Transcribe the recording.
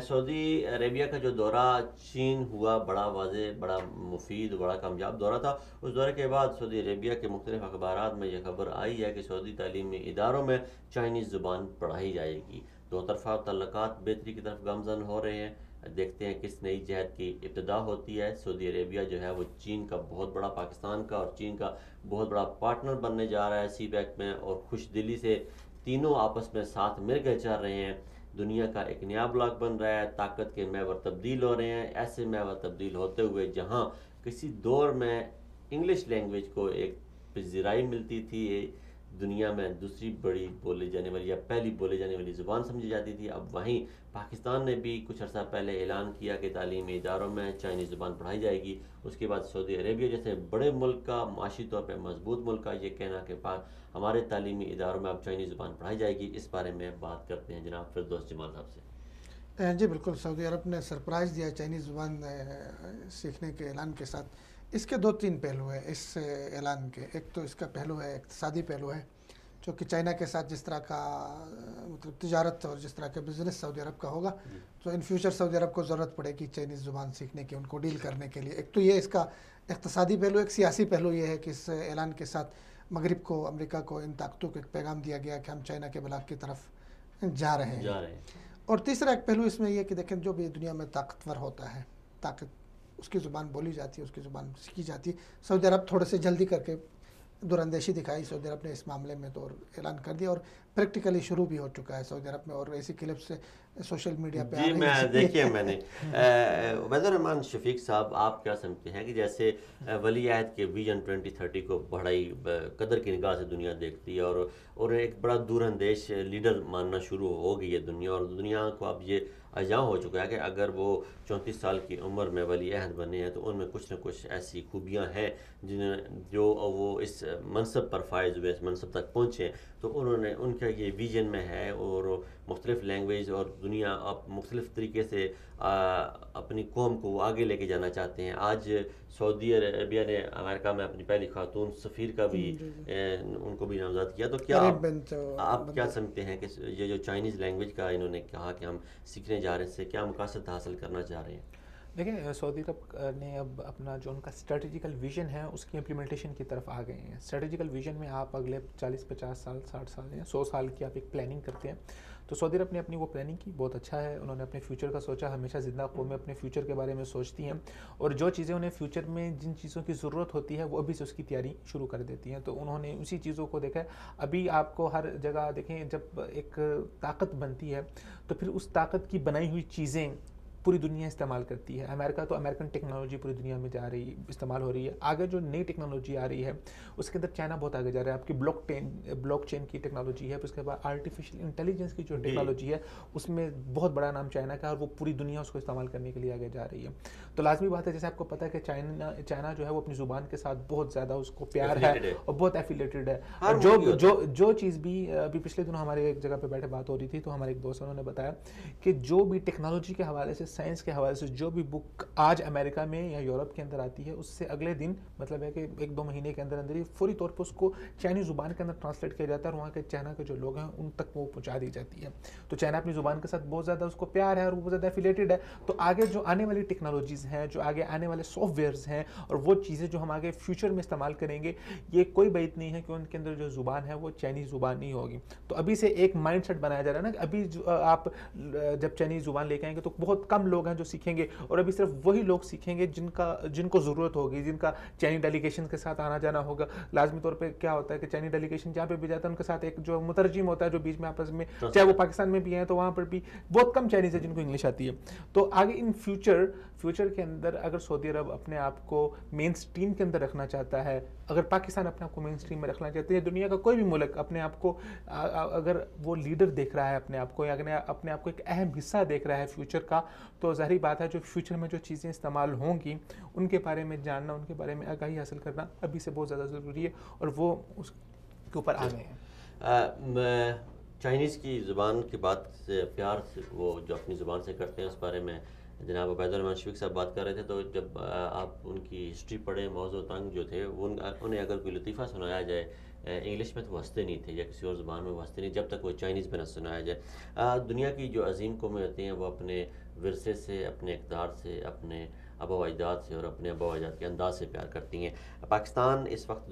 سعودی عربیہ کا جو دورہ چین ہوا، بڑا واضح، بڑا مفید، بڑا کامیاب دورہ تھا۔ اس دورے کے بعد سعودی عربیہ کے مختلف اخبارات میں یہ خبر آئی ہے کہ سعودی تعلیمی اداروں میں چائنیز زبان پڑھائی جائے گی۔ دو طرفہ تعلقات بہتری کی طرف گامزن ہو رہے ہیں۔ دیکھتے ہیں کس نئی جہد کی ابتدا ہوتی ہے۔ سعودی عربیہ جو ہے وہ چین کا بہت بڑا، پاکستان کا اور چین کا بہت بڑا پارٹنر بننے جا رہا ہے سی پیک میں، اور خوش دلی سے تینوں آپس میں ساتھ مل کر چل رہے ہیں۔ دنیا کا ایک نیا بلاک بن رہا ہے، طاقت کے محور تبدیل ہو رہے ہیں، ایسے محور تبدیل ہوتے ہوئے جہاں کسی دور میں انگلش لینگویج کو ایک پذیرائی ملتی تھی، دنیا میں دوسری بڑی بولے جانے والی یا پہلی بولے جانے والی زبان سمجھی جاتی تھی، اب وہیں پاکستان نے بھی کچھ عرصہ پہلے اعلان کیا کہ تعلیمی اداروں میں چائنیز زبان پڑھائی جائے گی۔ اس کے بعد سعودی عربیہ جیسے بڑے ملک کا، معاشی طور پہ مضبوط ملک کا یہ کہنا کہ ہمارے تعلیمی اداروں میں اب چائنیز زبان پڑھائی جائے گی، اس بارے میں بات کرتے ہیں جناب فردوس جمال صاحب سے۔ جی بالکل، سعودی عرب نے سرپرائز دیا چائنیز زبان سیکھنے کے اعلان کے ساتھ۔ اس کے دو تین پہلو ہیں اس اعلان کے۔ ایک تو اس کا پہلو ہے اقتصادی پہلو ہے، جو کہ چائنا کے ساتھ جس طرح کا مطلب تجارت اور جس طرح کا بزنس سعودی عرب کا ہوگا، تو ان فیوچر سعودی عرب کو ضرورت پڑے گی چائنیز زبان سیکھنے کی، ان کو ڈیل کرنے کے لیے۔ ایک تو یہ اس کا اقتصادی پہلو۔ ایک سیاسی پہلو یہ ہے کہ اس اعلان کے ساتھ مغرب کو، امریکہ کو، ان طاقتوں کو ایک پیغام دیا گیا کہ ہم چائنا کے بلاک کی طرف جا رہے ہیں۔ اور تیسرا ایک پہلو اس میں یہ کہ دیکھیں، جو بھی دنیا میں طاقتور ہوتا ہے، طاقت، اس کی زبان بولی جاتی ہے، اس کی زبان سیکھی جاتی ہے۔ سعودی عرب تھوڑے سے جلدی کر کے دور اندیشی دکھائی سعودی عرب نے اس معاملے میں، تو اعلان کر دیا اور پریکٹیکلی شروع بھی ہو چکا ہے سعودی عرب میں، اور ایسی کلپس سوشل میڈیا پہ آ رہی ہیں۔ دیکھیے میں نے عبید الرحمان شفیق صاحب، آپ کیا سمجھتے ہیں کہ جیسے ولی عہد کے ویژن 2030 کو بڑائی قدر کی نگاہ سے دنیا دیکھتی ہے، اور ایک بڑا دور اندیش لیڈر ماننا شروع ہو گئی ہے دنیا، اور دنیا کو اب یہ اجاں ہو چکا ہے کہ اگر وہ 34 سال کی عمر میں ولی عہد بنے ہیں تو ان میں کچھ نہ کچھ ایسی خوبیاں ہیں جو وہ اس منصب پر فائز ہوئے، اس منصب تک پہنچے، تو انہوں نے، ان کا یہ ویژن میں ہے، اور مختلف لینگویج اور دنیا اب مختلف طریقے سے اپنی قوم کو آگے لے کے جانا چاہتے ہیں۔ آج سعودی عربیہ نے امریکہ میں اپنی پہلی خاتون سفیر کا بھی ان کو بھی نامزد کیا۔ تو کیا آپ کیا سمجھتے ہیں کہ یہ جو چائنیز لینگویج کا انہوں نے کہا کہ ہم سیکھنے جا رہے ہیں، اس سے کیا مقاصد حاصل کرنا چاہ رہے ہیں؟ دیکھیں، سعودی عرب نے اب اپنا جو ان کا اسٹریٹجیکل ویژن ہے اس کی امپلیمنٹیشن کی طرف آ گئے ہیں۔ اسٹریٹجیکل ویژن میں آپ اگلے 40-50 سال، 60 سال یا 100 سال کی آپ ایک پلاننگ کرتے ہیں، تو سعودی عرب نے اپنی وہ پلاننگ کی، بہت اچھا ہے۔ انہوں نے اپنے فیوچر کا سوچا، ہمیشہ زندہ قومیں اپنے فیوچر کے بارے میں سوچتی ہیں، اور جو چیزیں انہیں فیوچر میں جن چیزوں کی ضرورت ہوتی ہے وہ ابھی سے اس کی تیاری شروع کر دیتی ہیں، تو انہوں نے اسی چیزوں کو دیکھا ہے۔ ابھی آپ کو ہر جگہ دیکھیں، جب ایک طاقت بنتی ہے تو پھر اس طاقت کی بنائی ہوئی چیزیں پوری دنیا استعمال کرتی ہے۔ امریکہ تو امریکن ٹیکنالوجی پوری دنیا میں جا رہی، استعمال ہو رہی ہے۔ آگے جو نئی ٹیکنالوجی آ رہی ہے اس کے اندر چائنا بہت آگے جا رہا ہے۔ آپ کی بلاک چین کی ٹیکنالوجی ہے، پھر اس کے بعد آرٹیفیشل انٹیلیجنس کی جو ٹیکنالوجی ہے اس میں بہت بڑا نام چائنا کا ہے، اور وہ پوری دنیا اس کو استعمال کرنے کے لیے آگے جا رہی ہے۔ تو لازمی بات ہے، جیسے آپ کو پتہ ہے کہ چائنا جو ہے وہ اپنی زبان کے ساتھ بہت زیادہ اس کو پیار ہے اور بہت ایفیلیٹڈ ہے۔ جو چیز بھی ابھی پچھلے دنوں ہمارے ایک جگہ پہ بیٹھے بات ہو رہی تھی، تو ہمارے ایک دوست انہوں نے بتایا کہ جو بھی ٹیکنالوجی کے حوالے سے، سائنس کے حوالے سے جو بھی بک آج امریکہ میں یا یورپ کے اندر آتی ہے، اس سے اگلے دن، مطلب ہے کہ 1-2 مہینے کے اندر اندر ہی فوری طور پر اس کو چائنیز زبان کے اندر ٹرانسلیٹ کیا جاتا ہے، اور وہاں کے چائنا کے جو لوگ ہیں ان تک وہ پہنچا دی جاتی ہے۔ تو چائنا اپنی زبان کے ساتھ بہت زیادہ اس کو پیار ہے اور بہت زیادہ ایفیلیٹڈ ہے۔ تو آگے جو آنے والی ٹیکنالوجیز ہیں، جو آگے آنے والے سافٹ ویئرز ہیں، اور وہ چیزیں جو ہم آگے فیوچر میں استعمال کریں گے، یہ کوئی بعید نہیں ہے کہ ان کے اندر جو زبان ہے وہ چائنیز زبان نہیں ہوگی۔ تو ابھی سے ایک مائنڈ سیٹ بنایا جا رہا ہے نا کہ ابھی آپ جب چائنیز زبان لے کے آئیں گے تو بہت کم لوگ ہیں جو سیکھیں گے، اور ابھی صرف وہی لوگ سیکھیں گے جن کو ضرورت ہوگی، جن کا چائنی ڈیلیگیشن کے ساتھ آنا جانا ہوگا۔ لازمی طور پہ کیا ہوتا ہے کہ چائنی ڈیلیگیشن جہاں پہ بھی جاتا ہے ان کے ساتھ ایک جو مترجم ہوتا ہے جو بیچ میں آپس میں، چاہے وہ پاکستان میں بھی ہیں تو وہاں پر بھی بہت کم چائنیز ہے جن کو انگلش آتی ہے۔ تو آگے ان فیوچر کے اندر اگر سعودی عرب اپنے آپ کو مین سٹریم کے اندر رکھنا چاہتا ہے، اگر پاکستان اپنے آپ کو مین سٹریم میں رکھنا چاہتا ہے، دنیا کا کوئی بھی ملک اپنے آپ کو اگر وہ لیڈر دیکھ رہا ہے اپنے آپ کو، یا اپنے آپ کو ایک اہم حصہ دیکھ رہا ہے فیوچر کا، تو ظاہری بات ہے جو فیوچر میں جو چیزیں استعمال ہوں گی ان کے بارے میں جاننا، ان کے بارے میں آگاہی حاصل کرنا ابھی سے بہت زیادہ ضروری ہے، اور وہ اس کے اوپر آ گئے ہیں۔ چائنیز کی زبان کی بات سے، پیار سے وہ جو اپنی زبان سے کرتے ہیں، اس بارے میں جناب عبید الرحمان شفیق صاحب بات کر رہے تھے، تو جب آپ ان کی ہسٹری پڑھیں، موضوع تنگ جو تھے، انہیں اگر کوئی لطیفہ سنایا جائے انگلش میں تو وہ ہنستے نہیں تھے، یا کسی اور زبان میں وہ ہنستے نہیں جب تک وہ چائنیز میں نہ سنایا جائے۔ دنیا کی جو عظیم قومیں ہوتی ہیں وہ اپنے ورثے سے، اپنے اقدار سے، اپنے آبا و اجداد سے اور اپنے آبا و اجداد کے انداز سے پیار کرتی ہیں۔ پاکستان اس وقت